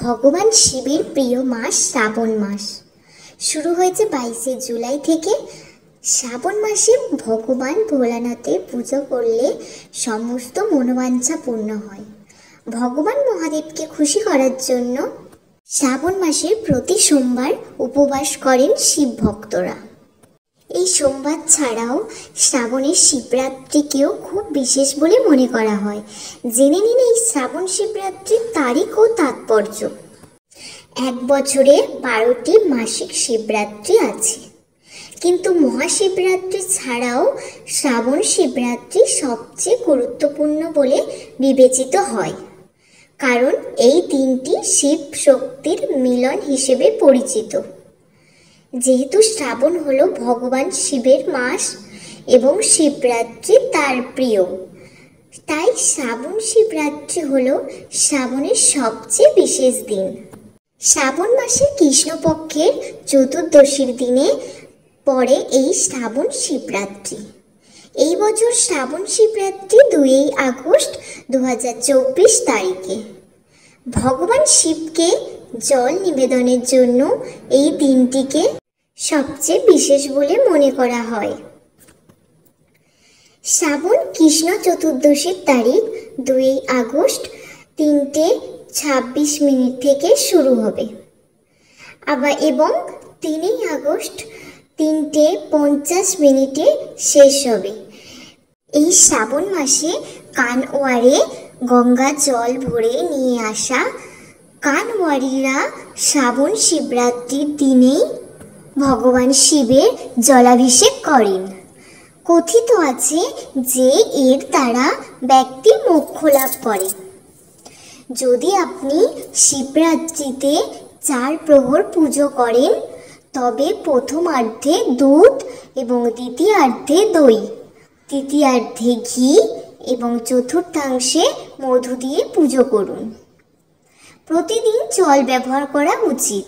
ভগবান শিবের প্রিয় মাস শ্রাবণ মাস শুরু হয়েছে 22শে জুলাই থেকে। শ্রাবণ মাসে ভগবান ভোলানাথের পুজো করলে সমস্ত মনোবাঞ্ছা পূর্ণ হয়। ভগবান মহাদেবকে খুশি করার জন্য শ্রাবণ মাসের প্রতি সোমবার উপবাস করেন শিব ভক্তরা। এই সোমবার ছাড়াও শ্রাবণের শিবরাত্রিকেও খুব বিশেষ বলে মনে করা হয়। জেনে নিন এই শ্রাবণ শিবরাত্রির তারিখ ও তাৎপর্য। এক বছরে 12টি মাসিক শিবরাত্রি আছে, কিন্তু মহাশিবরাত্রি ছাড়াও শ্রাবণ শিবরাত্রি সবচেয়ে গুরুত্বপূর্ণ বলে বিবেচিত হয়, কারণ এই দিনটি শিব শক্তির মিলন হিসেবে পরিচিত। যেহেতু শ্রাবণ হলো ভগবান শিবের মাস এবং শিবরাত্রি তার প্রিয়, তাই শ্রাবণ শিবরাত্রি হলো শ্রাবণের সবচেয়ে বিশেষ দিন। শ্রাবণ মাসে কৃষ্ণপক্ষের চতুর্দশীর দিনে পড়ে এই শ্রাবণ শিবরাত্রি। এই বছর শ্রাবণ শিবরাত্রি 2 আগস্ট 2024 তারিখে। ভগবান শিবকে জল নিবেদনের জন্য এই দিনটিকে সবচেয়ে বিশেষ বলে মনে করা হয়। শ্রাবণ কৃষ্ণ চতুর্দশীর তারিখ 2 আগস্ট 3:26 থেকে শুরু হবে এবং 3 আগস্ট 3:50 শেষ হবে। এই শ্রাবণ মাসে কানওয়ারে গঙ্গা জল ভরে নিয়ে আসা কানওয়ারিরা শ্রাবণ শিবরাত্রির দিনেই ভগবান শিবের জলাভিষেক করেন। কথিত আছে যে এর দ্বারা ব্যক্তি মোক্ষ লাভ করে। যদি আপনি শিবরাত্রিতে 4 প্রহর পুজো করেন, তবে প্রথমার্ধে দুধ এবং দ্বিতীয়ার্ধে দই, তৃতীয়ার্ধে ঘি এবং চতুর্থাংশে মধু দিয়ে পুজো করুন। প্রতিদিন জল ব্যবহার করা উচিত,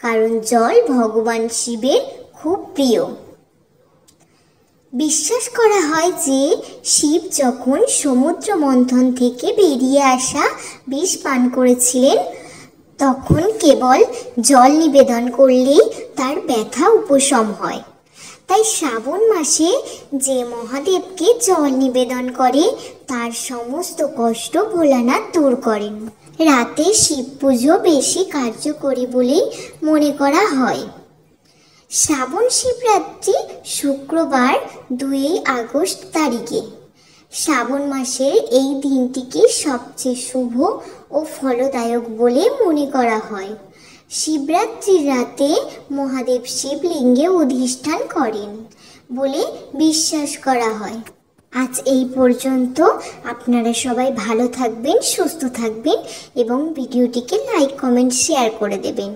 কারণ জল ভগবান শিবের খুব প্রিয়। বিশ্বাস করা হয় যে শিব যখন সমুদ্র মন্থন থেকে বেরিয়ে আসা বিষ পান করেছিলেন, তখন কেবল জল নিবেদন করলেই তার ব্যথা উপশম হয়। তাই শ্রাবণ মাসে যে মহাদেবকে জল নিবেদন করে তার সমস্ত কষ্ট ভোলানাথ দূর করেন। রাতে শিব পুজো বেশি কার্যকরী বলেই মনে করা হয়। শ্রাবণ শিবরাত্রি শুক্রবার 2 আগস্ট তারিখে। শ্রাবণ মাসের এই দিনটিকে সবচেয়ে শুভ ও ফলদায়ক বলে মনে করা হয়। শিবরাত্রির রাতে মহাদেব শিবলিঙ্গে অধিষ্ঠান করেন বলে বিশ্বাস করা হয়। আজ এই পর্যন্ত। আপনারা সবাই ভালো থাকবেন, সুস্থ থাকবেন এবং ভিডিওটিকে লাইক, কমেন্ট, শেয়ার করে দেবেন।